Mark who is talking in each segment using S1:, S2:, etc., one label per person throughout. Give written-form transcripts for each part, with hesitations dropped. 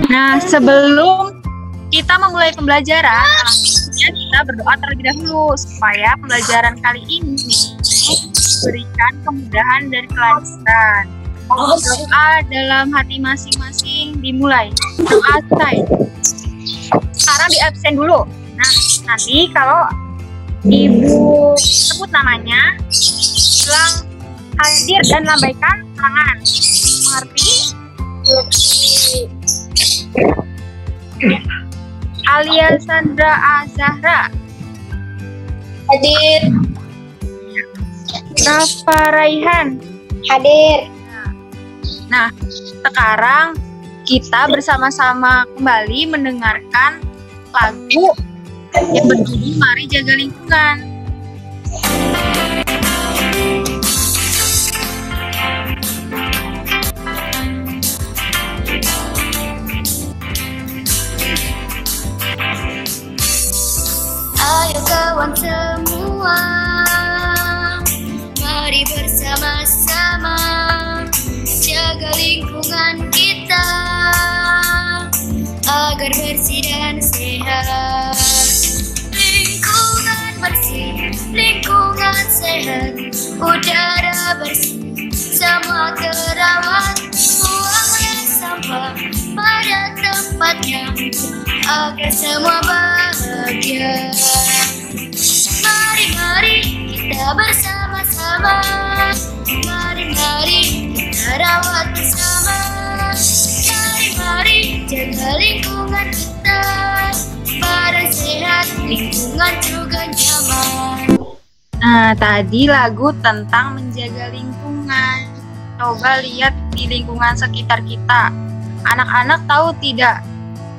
S1: Nah, sebelum kita memulai pembelajaran, alangkah kita berdoa terlebih dahulu supaya pembelajaran kali ini diberikan kemudahan dan kelancaran. Doa dalam hati masing-masing dimulai. Doa selesai. Sekarang di absen dulu. Nah, nanti kalau Ibu sebut namanya, bilang hadir dan lambaikan tangan. Mengerti? Alia Sandra Azahra
S2: Hadir.
S1: Rafa Raihan
S2: Hadir.
S1: Nah, sekarang kita bersama-sama kembali mendengarkan lagu yang berjudul Mari Jaga Lingkungan.
S2: Ayo kawan semua, mari bersama-sama jaga lingkungan kita agar bersih dan sehat. Lingkungan bersih, lingkungan sehat, udara bersih, semua terawat. Buanglah sampah pada tempatnya agar semua bahagia. Mari kita bersama-sama, mari kita rawat bersama. Mari jaga lingkungan kita, badan sehat, lingkungan juga nyaman.
S1: Nah, tadi lagu tentang menjaga lingkungan. Coba lihat di lingkungan sekitar kita. Anak-anak tahu tidak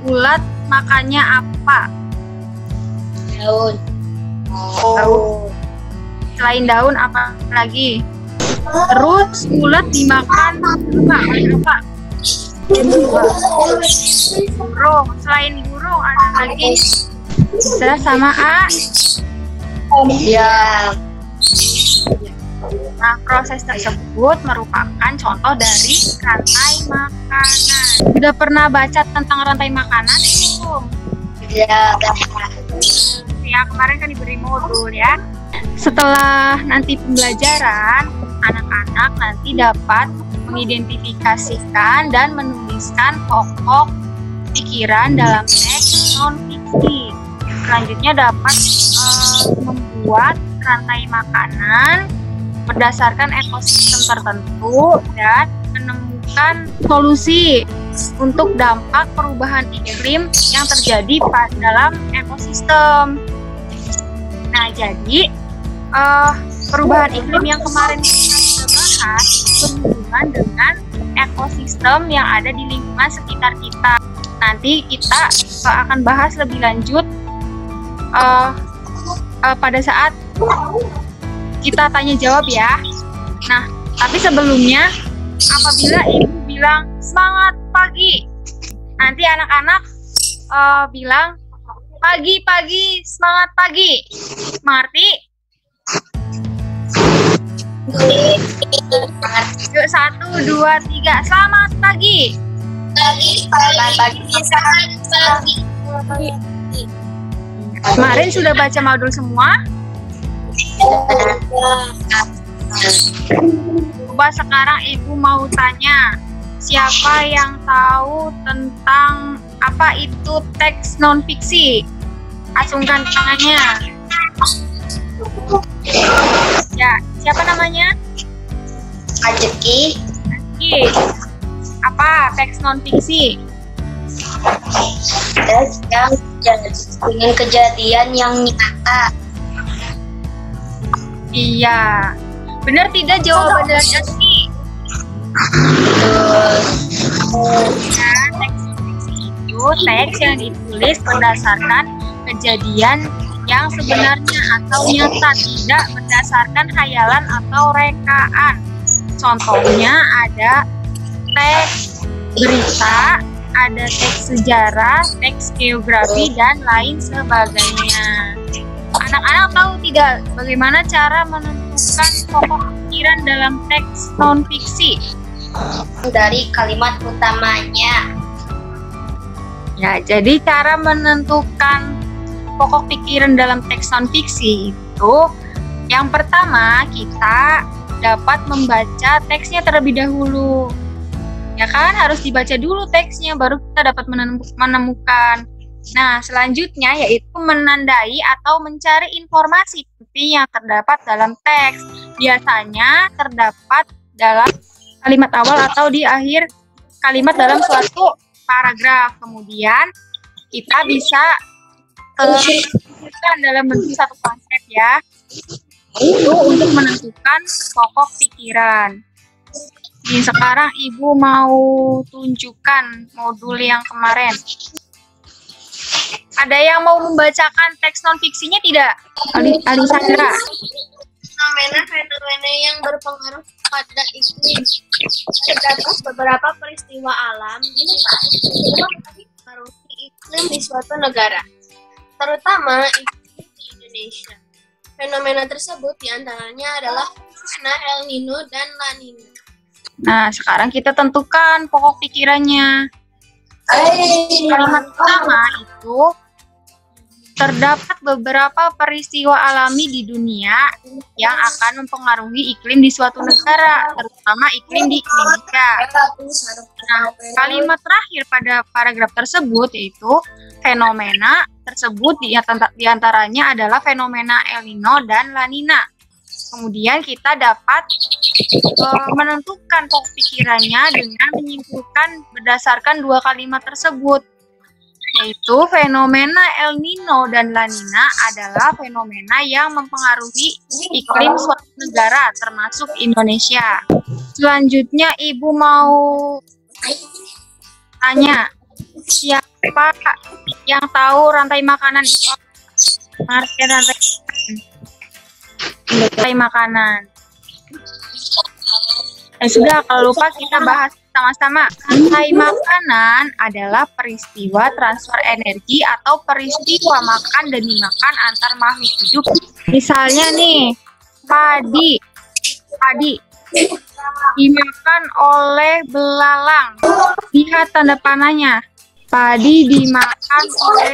S1: ulat makannya apa?
S2: Daun.
S1: Tahu. Selain daun apa lagi? Terus ulat dimakan apa? Burung. Selain burung ada lagi? Bisa sama A?
S2: Ya.
S1: Nah, proses tersebut merupakan contoh dari rantai makanan. Sudah pernah baca tentang rantai makanan belum?
S2: Ya.
S1: Ya, kemarin kan diberi modul ya. Setelah nanti pembelajaran, anak-anak nanti dapat mengidentifikasikan dan menuliskan pokok pikiran dalam teks non-fiksi. Selanjutnya dapat membuat rantai makanan berdasarkan ekosistem tertentu dan menemukan solusi untuk dampak perubahan iklim yang terjadi dalam ekosistem. Nah, jadi perubahan iklim yang kemarin kita bahas berhubungan dengan ekosistem yang ada di lingkungan sekitar kita. Nanti kita akan bahas lebih lanjut pada saat kita tanya jawab ya. Nah, tapi sebelumnya apabila ibu bilang semangat pagi, nanti anak-anak bilang pagi-pagi, semangat pagi. Mengerti? Yuk, 1, 2, 3, selamat pagi.
S2: Pagi.
S1: Kemarin sudah baca modul semua? Coba sekarang ibu mau tanya, siapa yang tahu tentang apa itu teks non-fiksi? Acungkan tangannya. Ya, siapa namanya?
S2: Ajeki.
S1: Ajeki. Apa teks non-fiksi?
S2: Dengan kejadian yang nyata.
S1: Iya. Benar tidak jawaban dari Ajeki? teks yang ditulis berdasarkan kejadian yang sebenarnya atau nyata, tidak berdasarkan khayalan atau rekaan. Contohnya ada teks berita, ada teks sejarah, teks geografi, dan lain sebagainya. Anak-anak tahu tidak bagaimana cara menentukan pokok pikiran dalam teks non-fiksi?
S2: Dari kalimat utamanya.
S1: Ya, jadi cara menentukan pokok pikiran dalam teks non-fiksi itu yang pertama kita dapat membaca teksnya terlebih dahulu. Ya kan, harus dibaca dulu teksnya baru kita dapat menemukan. Nah, selanjutnya yaitu menandai atau mencari informasi penting yang terdapat dalam teks. Biasanya terdapat dalam kalimat awal atau di akhir kalimat dalam suatu paragraf. Kemudian kita bisa menentukan dalam bentuk satu konsep ya. Itu untuk menentukan pokok pikiran. Ini sekarang Ibu mau tunjukkan modul yang kemarin. Ada yang mau membacakan teks non-fiksinya tidak? Alisandra.
S2: Fenomena yang berpengaruh pada iklim. Terdapat beberapa peristiwa alam yang mempengaruhi iklim di suatu negara, terutama iklim di Indonesia. Fenomena tersebut diantaranya adalah fenomena El Nino dan La Nina.
S1: Nah, sekarang kita tentukan pokok pikirannya. Kalimat pertama itu terdapat beberapa peristiwa alami di dunia yang akan mempengaruhi iklim di suatu negara, terutama iklim di Indonesia. Nah, kalimat terakhir pada paragraf tersebut yaitu fenomena tersebut diantaranya adalah fenomena El Nino dan La Nina. Kemudian kita dapat menentukan pokok pikirannya dengan menyimpulkan berdasarkan dua kalimat tersebut, yaitu fenomena El Nino dan La Nina adalah fenomena yang mempengaruhi iklim suatu negara termasuk Indonesia. Selanjutnya Ibu mau tanya, siapa yang tahu rantai makanan itu apa? Rantai makanan. Sudah, kalau lupa kita bahas sama-sama. Rantai makanan adalah peristiwa transfer energi atau peristiwa makan dan dimakan antar makhluk hidup. Misalnya nih, padi dimakan oleh belalang. Lihat tanda panahnya. Padi dimakan oleh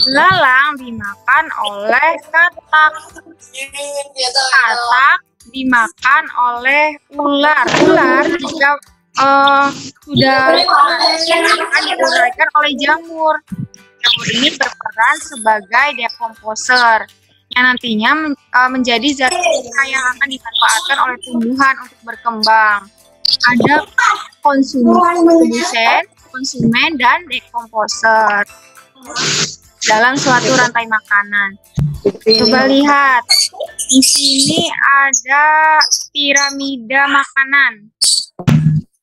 S1: belalang, dimakan oleh katak. Katak dimakan oleh ular. Ular jika sudah akan diuraikan oleh jamur. Jamur ini berperan sebagai dekomposer yang nantinya menjadi zat kimia yang akan dimanfaatkan oleh tumbuhan untuk berkembang. Ada konsumen, dan dekomposer dalam suatu rantai makanan. Coba lihat, di sini ada piramida makanan.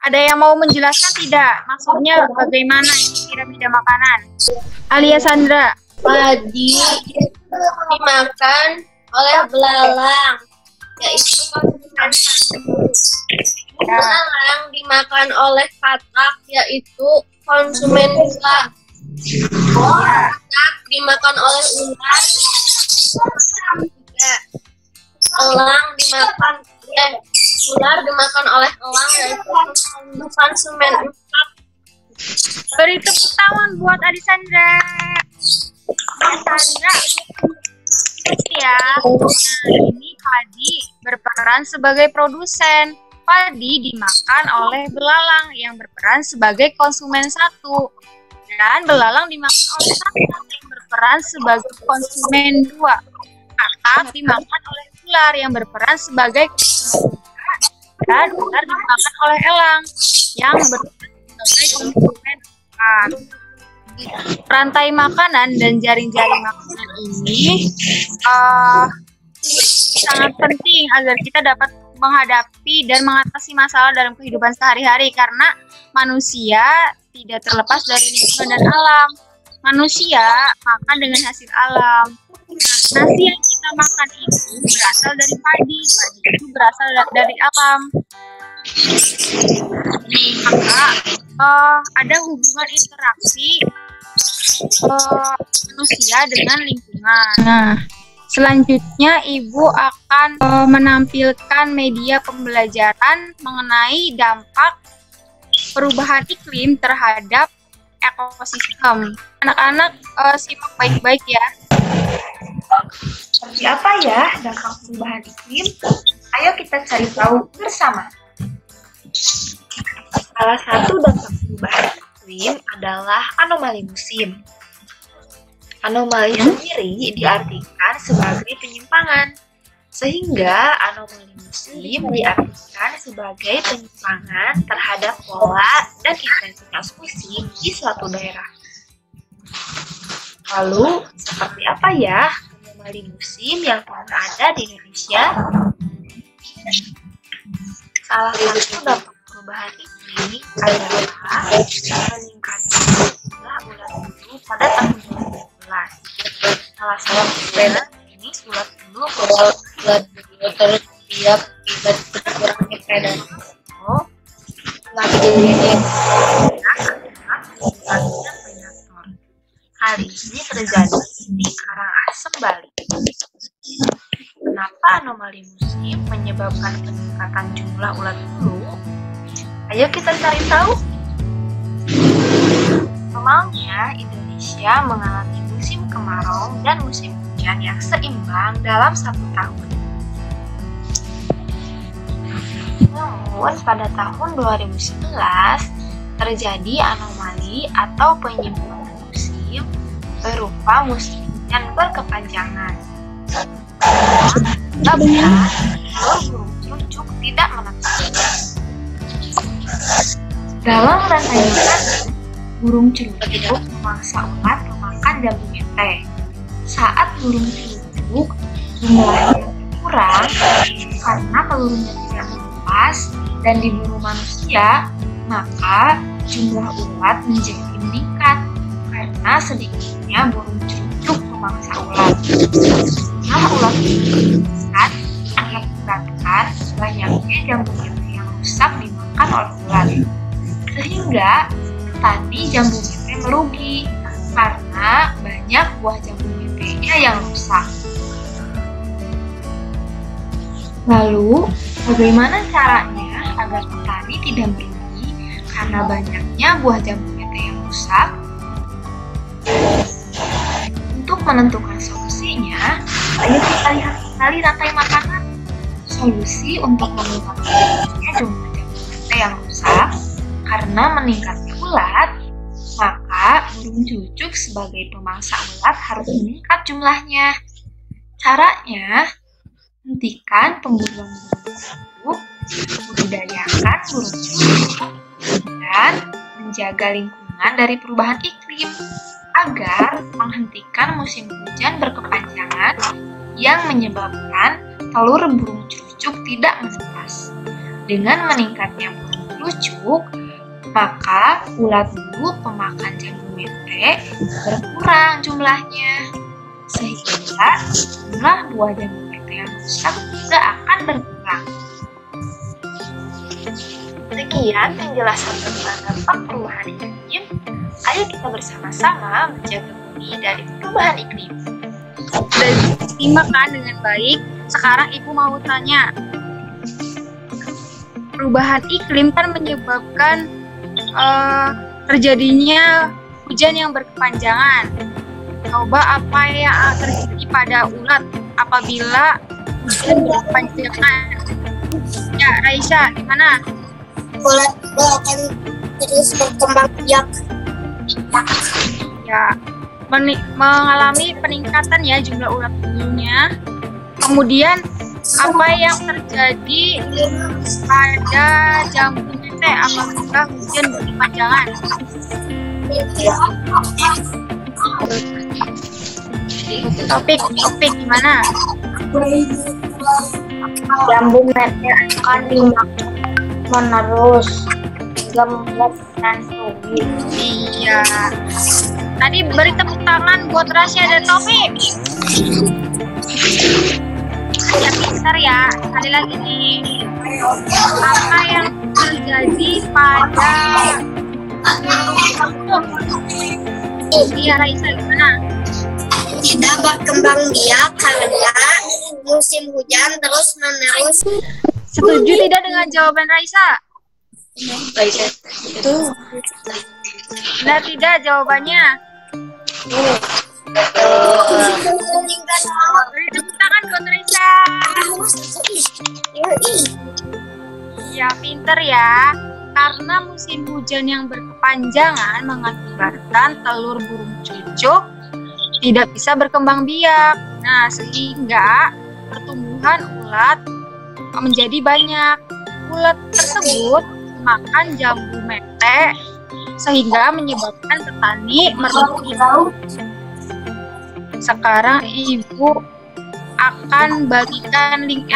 S1: Ada yang mau menjelaskan tidak? Maksudnya bagaimana ini piramida makanan? Alia Sandra.
S2: Padi dimakan oleh belalang, yaitu belalang dimakan oleh katak, yaitu konsumen gula. Katak dimakan oleh ular. Elang dimakan ular dimakan oleh elang, yaitu konsumen 4.
S1: Beri tepuk tangan buat Adisandra. Adisandra. Ya. Nah, ini padi berperan sebagai produsen. Padi dimakan oleh belalang yang berperan sebagai konsumen 1. Dan belalang dimakan oleh katak yang berperan sebagai konsumen 2. Katak dimakan oleh ular yang berperan sebagai konsumen 3. Dan ular dimakan oleh elang yang berperan sebagai konsumen 4. Rantai makanan dan jaring-jaring makanan ini sangat penting agar kita dapat menghadapi dan mengatasi masalah dalam kehidupan sehari-hari, karena manusia tidak terlepas dari lingkungan dan alam. Manusia makan dengan hasil alam. Nah, nasi yang kita makan itu berasal dari padi. Padi itu berasal dari alam. Maka ada hubungan interaksi manusia dengan lingkungan. Nah, selanjutnya Ibu akan menampilkan media pembelajaran mengenai dampak perubahan iklim terhadap ekosistem. Anak-anak simak baik-baik ya.
S3: Seperti apa ya dampak perubahan iklim? Ayo kita cari tahu bersama. Salah satu dampak perubahan iklim adalah anomali musim. Anomali sendiri diartikan sebagai penyimpangan, sehingga anomali musim diartikan sebagai penyimpangan terhadap pola dan intensitas musim di suatu daerah. Lalu, seperti apa ya anomali musim yang pernah ada di Indonesia? Salah satu dampak perubahan iklim adalah meningkatnya jumlah ulat bulu pada tahun 2011. Salah satu fenomena ini ulat bulu terus tiap akibat berkurangnya predator predator. Hal ini terjadi di Karangasem, Bali. Kenapa anomali musim menyebabkan peningkatan jumlah ulat bulu? Ayo kita cari tahu. Normalnya Indonesia mengalami musim kemarau dan musim hujan yang seimbang dalam satu tahun. Namun pada tahun 2011 terjadi anomali atau penyimpangan musim berupa musim hujan berkepanjangan. Sebabnya burung cucuk tidak menetas. Dalam rantai makanan, burung cucuk memangsa ulat memakan jambu mete. Saat burung cucuk jumlahnya berkurang karena telurnya tidak menetas dan diburu manusia, maka jumlah ulat menjadi meningkat karena sedikitnya burung cucuk memangsa ulat. Jumlah ulat meningkat mengakibatkan banyaknya jambu mete yang rusak dimakan oleh ulat. Sehingga petani jambu mete merugi karena banyak buah jambu metenya yang rusak. Lalu, bagaimana caranya agar petani tidak merugi karena banyaknya buah jambu mete yang rusak? Untuk menentukan solusinya, ayo kita lihat kembali rantai makanan. Solusi untuk mengurangi jumlah jambu mete yang rusak karena meningkatnya ulat, maka burung cucuk sebagai pemangsa ulat harus meningkat jumlahnya. Caranya, hentikan pemburuan burung cucuk, budidayakan burung cucuk, dan menjaga lingkungan dari perubahan iklim agar menghentikan musim hujan berkepanjangan yang menyebabkan telur burung cucuk tidak menetas. Dengan meningkatnya burung cucuk, maka ulat bulu pemakan jambu mete berkurang jumlahnya, sehingga jumlah buah jambu mete yang rusak juga akan berkurang. Sekian penjelasan tentang dampak perubahan iklim. Ayo kita bersama-sama menjaga bumi dari perubahan iklim.
S1: Sudah disimak kan dengan baik? Sekarang Ibu mau tanya. Perubahan iklim kan menyebabkan terjadinya hujan yang berkepanjangan. Coba apa yang terjadi pada ulat apabila hujan berkepanjangan? Ya, Raisa, gimana?
S2: Ulat akan terus berkembang biak.
S1: Ya, mengalami peningkatan ya jumlah ulat bulunya. Kemudian apa yang terjadi pada jambu mete apabila hujan berkepanjangan? Topik gimana?
S2: Jambu mete akan dimakan menerus gemes dan sulit.
S1: Iya. Tadi beri tepuk tangan buat Rasya dan Taufik. Ya pintar ya. Sekali lagi nih. Apa yang terjadi pada Iya Raisa gimana?
S2: Tidak berkembang biak karena musim hujan terus menerus.
S1: Setuju tidak dengan jawaban Raisa? Benar tidak jawabannya? Beri tepuk tangan buat Raisa. Ya pinter ya. Karena musim hujan yang berkepanjangan mengakibatkan telur burung cucuk tidak bisa berkembang biak. Nah, sehingga pertumbuhan ulat menjadi banyak. Ulat tersebut makan jambu mete sehingga menyebabkan petani merugi. Sekarang Ibu akan bagikan link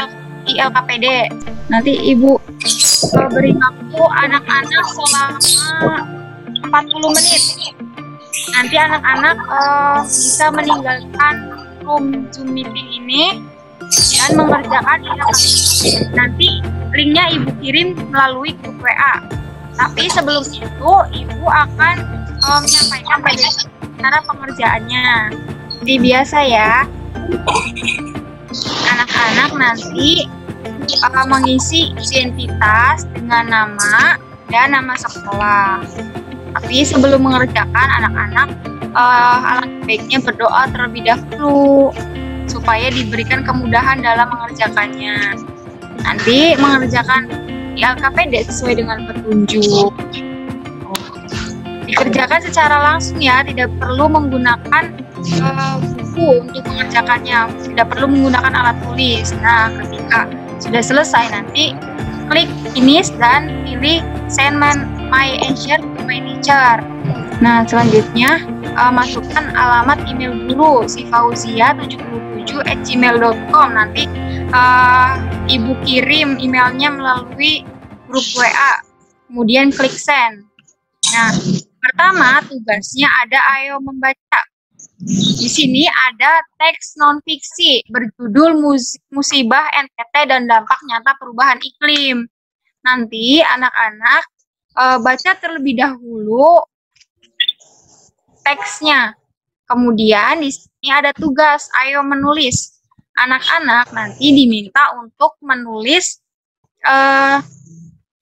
S1: ILKPD. Nanti Ibu beri waktu anak-anak selama 40 menit. Nanti anak-anak bisa meninggalkan room Zoom meeting ini dan mengerjakan ILKPD. Nanti linknya Ibu kirim melalui grup WA. Tapi sebelum itu Ibu akan menyampaikan cara pengerjaannya. Seperti biasa ya. Anak-anak nanti mengisi identitas dengan nama dan nama sekolah. Tapi sebelum mengerjakan anak-anak alangkah baiknya berdoa terlebih dahulu supaya diberikan kemudahan dalam mengerjakannya. Nanti mengerjakan di LKPD sesuai dengan petunjuk. Dikerjakan secara langsung ya, tidak perlu menggunakan buku untuk mengerjakannya, tidak perlu menggunakan alat tulis. Nah, ketika sudah selesai nanti klik finish dan pilih send my answer to my teacher. Nah, selanjutnya masukkan alamat email guru sifauzia77@gmail.com. Nanti Ibu kirim emailnya melalui grup WA. Kemudian klik send. Nah, pertama tugasnya ada ayo membaca. Di sini ada teks non-fiksi berjudul Musibah NTT dan Dampak Nyata Perubahan Iklim. Nanti anak-anak baca terlebih dahulu teksnya. Kemudian di sini ada tugas, ayo menulis. Anak-anak nanti diminta untuk menulis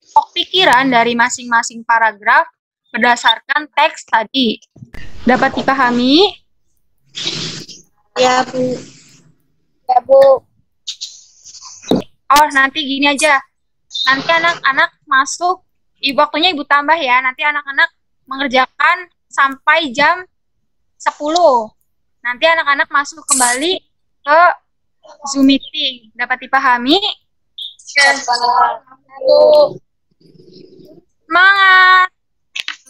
S1: pokok pikiran dari masing-masing paragraf berdasarkan teks tadi. Dapat dipahami?
S2: Ya, Bu. Ya, Bu.
S1: Oh, nanti gini aja. Nanti anak-anak masuk, waktunya Ibu tambah ya. Nanti anak-anak mengerjakan sampai jam 10. Nanti anak-anak masuk kembali ke Zoom meeting. Dapat dipahami? Semangat!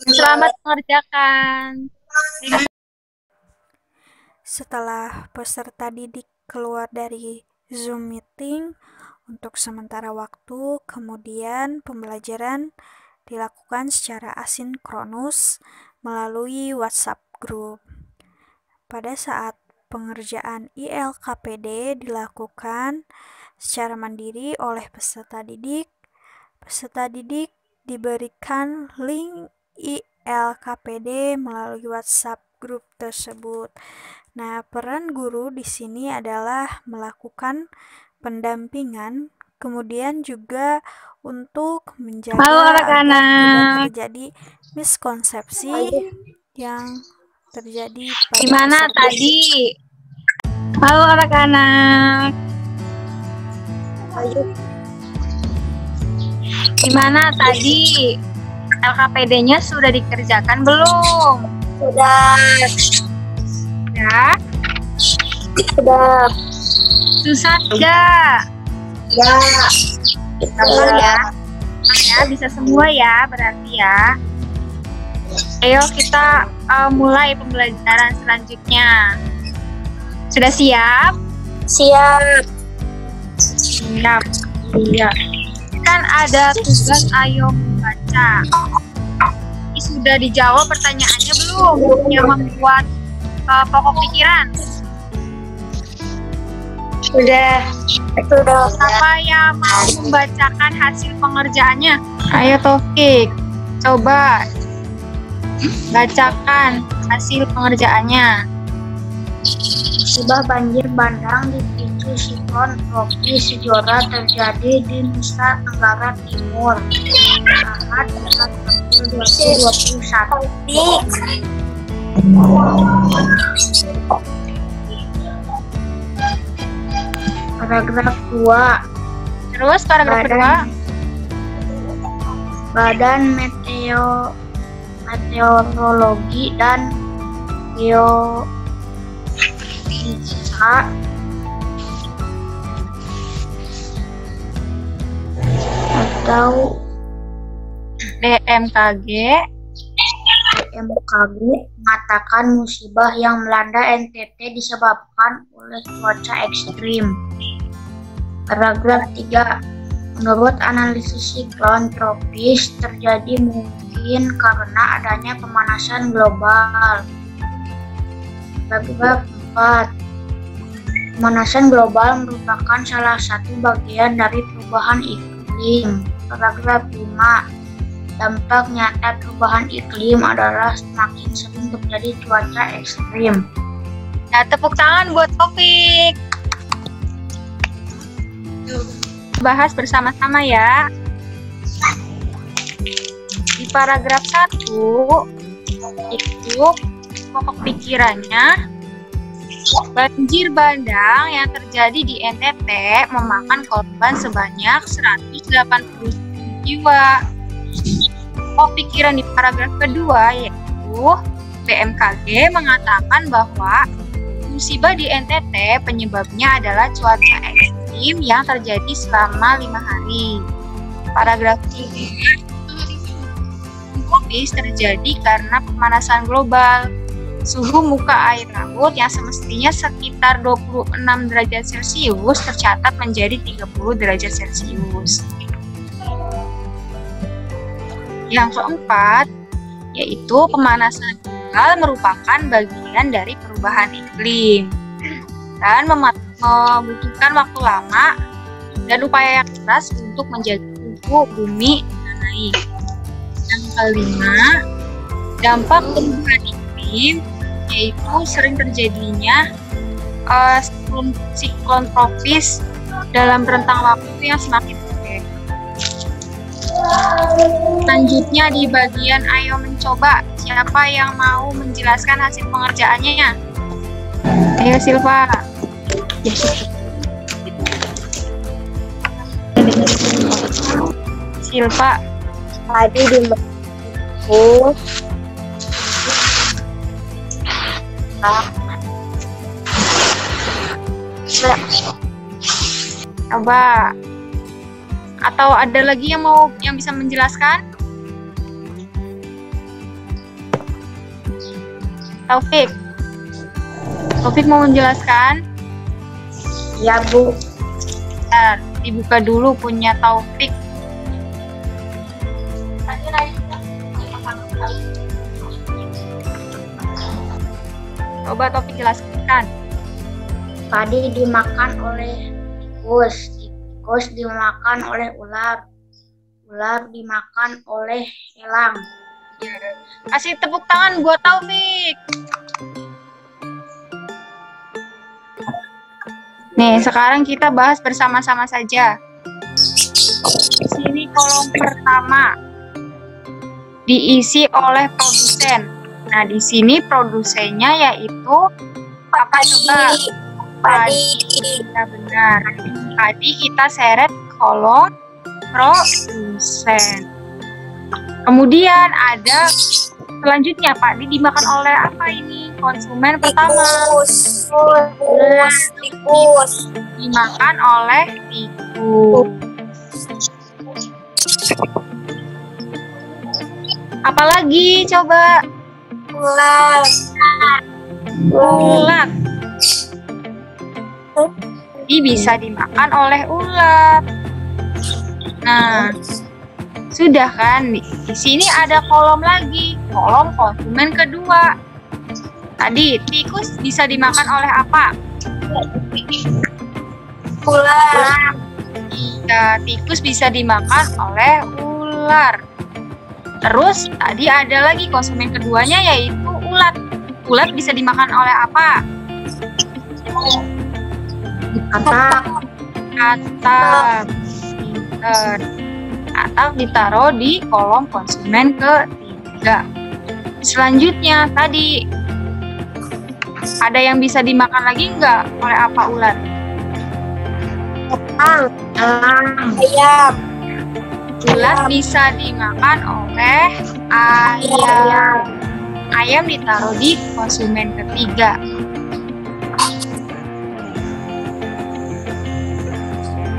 S1: Selamat mengerjakan.
S4: Setelah peserta didik keluar dari Zoom meeting untuk sementara waktu, kemudian pembelajaran dilakukan secara asinkronus melalui WhatsApp group. Pada saat pengerjaan ILKPD dilakukan secara mandiri oleh peserta didik diberikan link ILKPD melalui WhatsApp grup tersebut. Nah, peran guru di sini adalah melakukan pendampingan, kemudian juga untuk menjaga agar tidak terjadi miskonsepsi yang terjadi pada
S1: Gimana tadi? Halo anak-anak. Gimana tadi? LKPD-nya sudah dikerjakan belum?
S2: Sudah.
S1: Ya.
S2: Sudah.
S1: Susah tidak?
S2: Ya.
S1: Gampang ya? Ya, bisa semua ya berarti ya. Ayo kita mulai pembelajaran selanjutnya. Sudah siap?
S2: Siap.
S1: Siap. Iya. kan ada tugas ayo membaca. Ini sudah dijawab pertanyaannya belum? Yang membuat pokok pikiran.
S2: Sudah.
S1: Siapa yang mau membacakan hasil pengerjaannya? Ayo Taufik, coba bacakan hasil pengerjaannya.
S2: Musibah banjir bandang dipicu siklon tropis Jora terjadi di Nusa Tenggara Timur saat 2021. Paragraf 2.
S1: Terus paragraf kedua.
S2: Badan Meteorologi dan Geofisika atau
S1: BMKG
S2: mengatakan musibah yang melanda NTT disebabkan oleh cuaca ekstrim. Paragraf 3. Menurut analisis siklon tropis terjadi mungkin karena adanya pemanasan global. Paragraf 4. Pemanasan global merupakan salah satu bagian dari perubahan iklim. Paragraf 5. Dampak nyata perubahan iklim adalah semakin sering terjadi cuaca ekstrim.
S1: Nah, tepuk tangan buat Taufik. Bahas bersama-sama ya. Di paragraf 1 itu pokok pikirannya, banjir bandang yang terjadi di NTT memakan korban sebanyak 180 jiwa. Pokok pikiran di paragraf kedua yaitu BMKG mengatakan bahwa musibah di NTT penyebabnya adalah cuaca ekstrim yang terjadi selama 5 hari. Paragraf 3, tropis terjadi karena pemanasan global. Suhu muka air laut yang semestinya sekitar 26 derajat Celcius tercatat menjadi 30 derajat Celcius. Yang keempat, yaitu pemanasan global merupakan bagian dari perubahan iklim dan membutuhkan waktu lama dan upaya yang keras untuk menjaga suhu bumi naik. Yang kelima, dampak perubahan iklim yaitu sering terjadinya siklon tropis dalam rentang waktu yang semakin pendek. Selanjutnya di bagian ayo mencoba, siapa yang mau menjelaskan hasil pengerjaannya? Ayo Silva. Silva.
S2: Tadi di
S1: Coba. Atau ada lagi yang bisa menjelaskan? Taufik. Taufik mau menjelaskan?
S2: Ya Bu.
S1: Bentar, dibuka dulu punya Taufik. Coba Taufik jelaskan.
S2: Tadi dimakan oleh tikus, tikus dimakan oleh ular, ular dimakan oleh elang.
S1: Kasih tepuk tangan buat Taufik. Nih, sekarang kita bahas bersama-sama saja. Di sini kolom pertama diisi oleh produsen. Nah, di sini produsennya yaitu apa coba? Padi. Ya benar. Tadi kita seret kolom produsen. Kemudian ada selanjutnya Pak, dimakan oleh apa ini? Konsumen pertama.
S2: Tikus.
S1: Dimakan oleh tikus. Apalagi coba? Ulat. Jadi bisa dimakan oleh ulat. Nah, sudah kan? Di sini ada kolom lagi, kolom konsumen kedua. Tadi tikus bisa dimakan oleh apa?
S2: Ular.
S1: Ya, tikus bisa dimakan oleh ular. Terus tadi ada lagi konsumen keduanya yaitu ulat. Ulat bisa dimakan oleh apa?
S2: Katak.
S1: Katak. Pinter. Katak ditaruh di kolom konsumen ketiga. Selanjutnya tadi ada yang bisa dimakan lagi nggak oleh apa ular?
S2: Ayam.
S1: Ulat bisa dimakan oleh ayam. Ayam ditaruh di konsumen ketiga.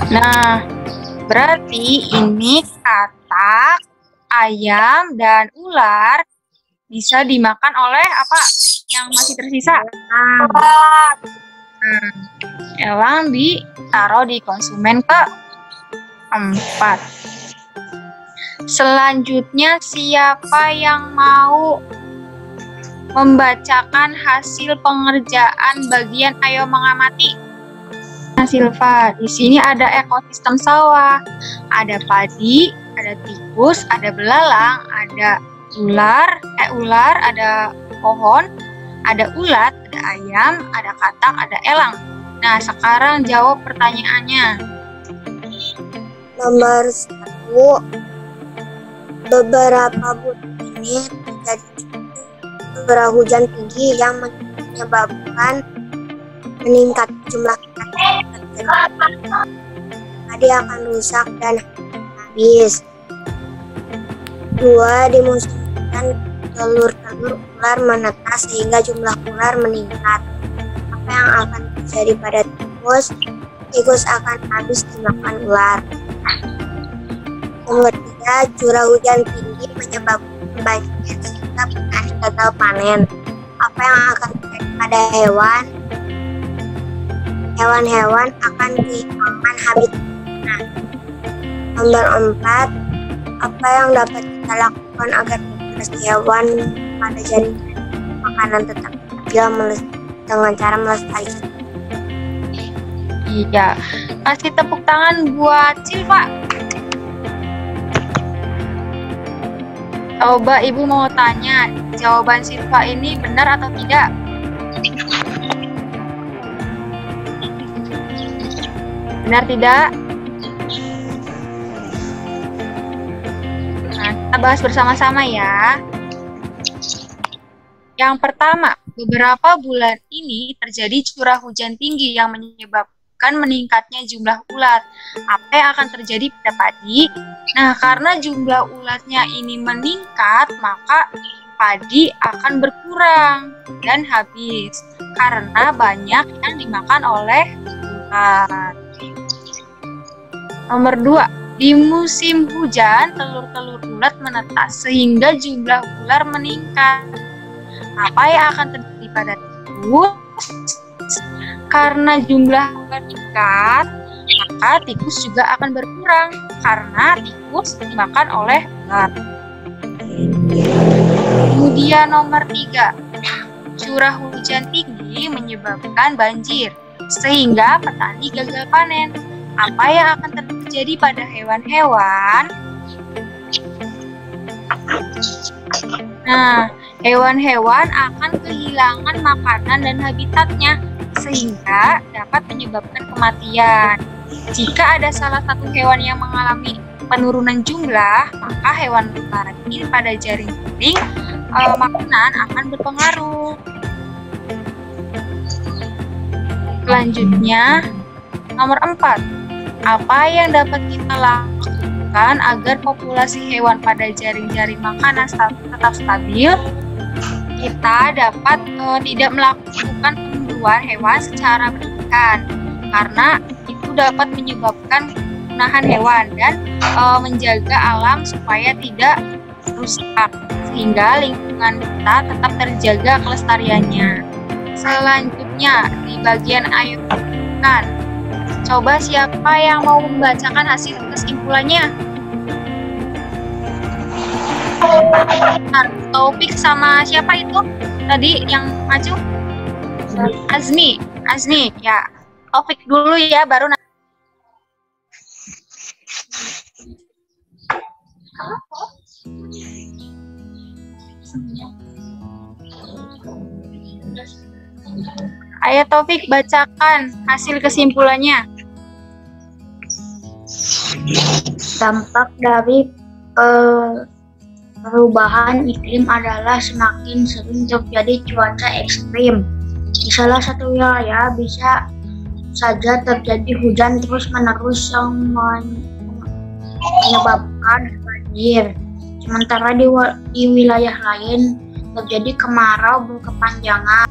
S1: Nah, berarti ini katak, ayam, dan ular bisa dimakan oleh apa yang masih tersisa? Elang ditaruh di konsumen keempat. Selanjutnya, siapa yang mau membacakan hasil pengerjaan bagian Ayo Mengamati? Nah, Silva, di sini ada ekosistem sawah, ada padi, ada tikus, ada belalang, ada ular, ada pohon, ada ulat, ada ayam, ada katak, ada elang. Nah, sekarang jawab pertanyaannya.
S2: Nomor 1. Beberapa bulan ini terjadi curah hujan tinggi yang menyebabkan meningkat jumlah padi akan rusak dan habis. 2. Di musim hujan telur-telur ular menetas sehingga jumlah ular meningkat. Apa yang akan terjadi pada tikus? Tikus akan habis dimakan ular. Nomor 3. Curah hujan tinggi menyebabkan banjir sehingga petani gagal panen. Apa yang akan terjadi pada hewan? Hewan-hewan akan kehilangan habitatnya. Nomor 4. Apa yang dapat kita lakukan agar populasi hewan pada jaringan makanan tetap stabil dengan cara melestarikan?
S1: Iya, kasih tepuk tangan buat Silva. Coba Ibu mau tanya, jawaban Silva ini benar atau tidak? Benar tidak? Nah, kita bahas bersama-sama ya. Yang pertama, beberapa bulan ini terjadi curah hujan tinggi yang menyebabkan meningkatnya jumlah ulat. Apa yang akan terjadi pada padi? Nah, karena jumlah ulatnya ini meningkat, maka padi akan berkurang dan habis karena banyak yang dimakan oleh ulat. Nomor 2, di musim hujan telur-telur ulat menetas sehingga jumlah ular meningkat. Apa yang akan terjadi pada tikus? Karena jumlah ular meningkat, maka tikus juga akan berkurang karena tikus dimakan oleh ular. Kemudian nomor 3, curah hujan tinggi menyebabkan banjir sehingga petani gagal panen. Apa yang akan terjadi pada hewan-hewan? Nah, hewan-hewan akan kehilangan makanan dan habitatnya sehingga dapat menyebabkan kematian. Jika ada salah satu hewan yang mengalami penurunan jumlah, maka hewan lain pada jaring-jaring makanan akan berpengaruh. Selanjutnya, nomor 4. Apa yang dapat kita lakukan agar populasi hewan pada jaring-jaring makanan tetap stabil? Kita dapat tidak melakukan pemburuan hewan secara berlebihan, karena itu dapat menyebabkan penahan hewan dan menjaga alam supaya tidak rusak, sehingga lingkungan kita tetap terjaga kelestariannya. Selanjutnya, di bagian air kan, Coba siapa yang mau membacakan hasil kesimpulannya? Taufik sama siapa itu? Tadi yang maju? Azmi. Ya. Taufik dulu ya, baru nanti. Ayo Taufik, bacakan hasil kesimpulannya.
S5: Dampak dari perubahan iklim adalah semakin sering terjadi cuaca ekstrim. Di salah satu wilayah bisa saja terjadi hujan terus-menerus yang menyebabkan banjir. Sementara di wilayah lain terjadi kemarau berkepanjangan.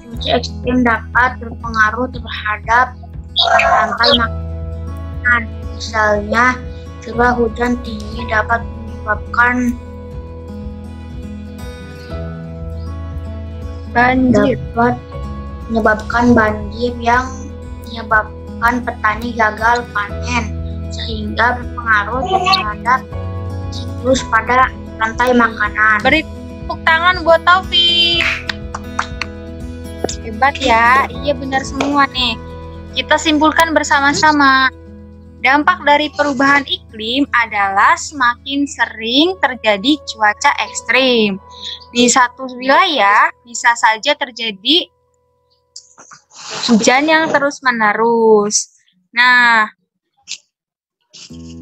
S5: Cuaca ekstrim dapat berpengaruh terhadap rantai makanan. Misalnya, curah hujan tinggi dapat menyebabkan banjir yang menyebabkan petani gagal panen, sehingga berpengaruh terhadap siklus pada rantai makanan.
S1: Beri tepuk tangan buat Taufik. Hebat ya, iya benar semua nih. Kita simpulkan bersama-sama. Dampak dari perubahan iklim adalah semakin sering terjadi cuaca ekstrim. Di satu wilayah bisa saja terjadi hujan yang terus-menerus. Nah,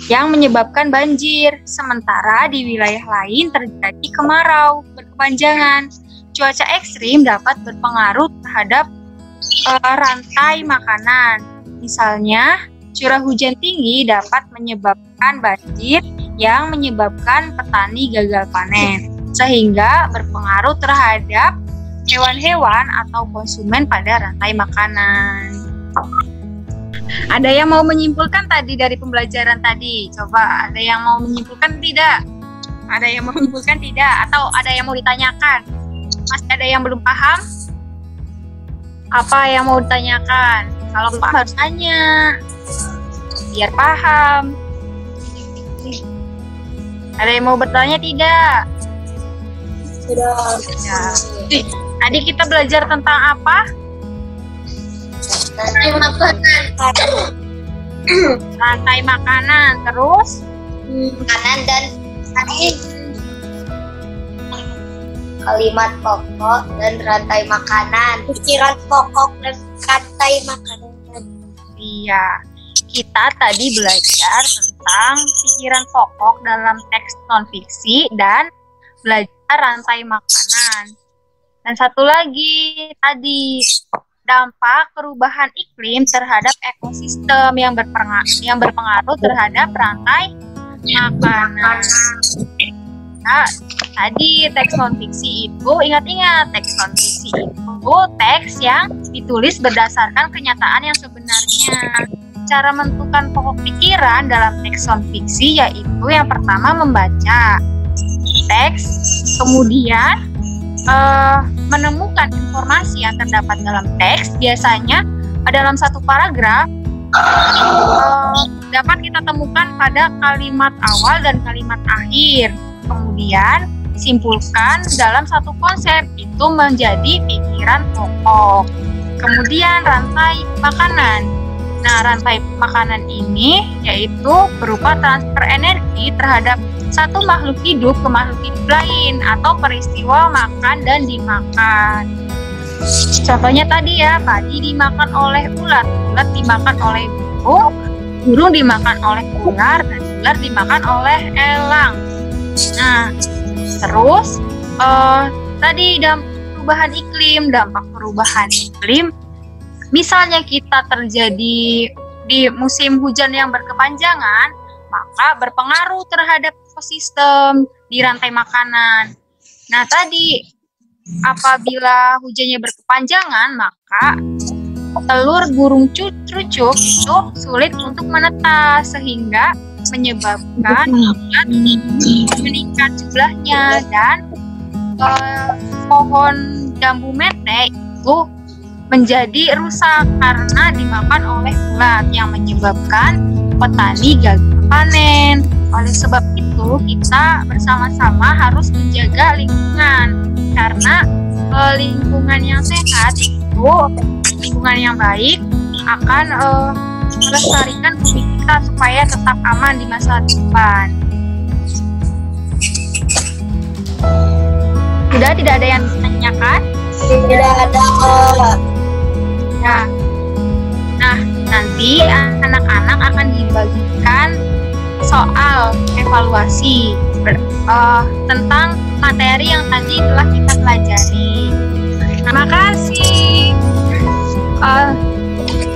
S1: yang menyebabkan banjir. Sementara di wilayah lain terjadi kemarau berkepanjangan. Cuaca ekstrim dapat berpengaruh terhadap rantai makanan. Misalnya, curah hujan tinggi dapat menyebabkan banjir yang menyebabkan petani gagal panen, sehingga berpengaruh terhadap hewan-hewan atau konsumen pada rantai makanan. Ada yang mau menyimpulkan tadi dari pembelajaran tadi? Coba, ada yang mau menyimpulkan tidak? Ada yang mau menyimpulkan tidak? Atau ada yang mau ditanyakan? Masih ada yang belum paham? Apa yang mau ditanyakan? Kalau paham harus tanya, biar paham. Ada yang mau bertanya tidak?
S2: Sudah.
S1: Ya. Tadi kita belajar tentang apa? Rantai makanan. Terus?
S2: Makanan dan kalimat pokok dan rantai makanan. Pikiran pokok dan rantai makanan.
S1: Iya. Kita tadi belajar tentang pikiran pokok dalam teks non-fiksi dan belajar rantai makanan. Dan satu lagi tadi, dampak perubahan iklim terhadap ekosistem yang berpengaruh terhadap rantai makanan. Nah, tadi teks non-fiksi itu, ingat-ingat, teks non-fiksi itu teks yang ditulis berdasarkan kenyataan yang sebenarnya. Cara menentukan pokok pikiran dalam teks non-fiksi yaitu yang pertama membaca teks, kemudian menemukan informasi yang terdapat dalam teks. Biasanya dalam satu paragraf dapat kita temukan pada kalimat awal dan kalimat akhir. Kemudian simpulkan dalam satu konsep, itu menjadi pikiran pokok. Kemudian rantai makanan. Nah, rantai makanan ini yaitu berupa transfer energi terhadap satu makhluk hidup ke makhluk hidup lain atau peristiwa makan dan dimakan. Contohnya tadi ya, padi dimakan oleh ulat, ulat dimakan oleh burung dimakan oleh ular, dan ular dimakan oleh elang. Nah, terus tadi dampak perubahan iklim, misalnya kita terjadi di musim hujan yang berkepanjangan, maka berpengaruh terhadap ekosistem di rantai makanan. Nah, tadi apabila hujannya berkepanjangan, maka telur burung cucuk itu sulit untuk menetas, sehingga menyebabkan meningkat jumlahnya, dan pohon jambu mete itu menjadi rusak karena dimakan oleh ulat yang menyebabkan petani gagal panen. Oleh sebab itu, kita bersama-sama harus menjaga lingkungan karena lingkungan yang sehat itu, lingkungan yang baik akan melestarikan bumi kita supaya tetap aman di masa depan. Sudah tidak ada yang ditanyakan?
S2: Tidak ada.
S1: Nah, nanti anak-anak akan dibagikan soal evaluasi tentang materi yang tadi telah kita pelajari. Terima kasih.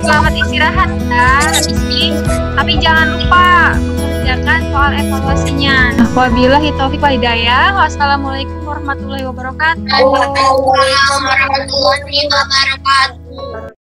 S1: Selamat istirahat ya, Rizky. Tapi jangan lupa mengerjakan soal evaluasinya. Wabillahi taufiq wal hidayah. Wassalamualaikum warahmatullahi wabarakatuh.
S2: Waalaikumsalam warahmatullahi wabarakatuh.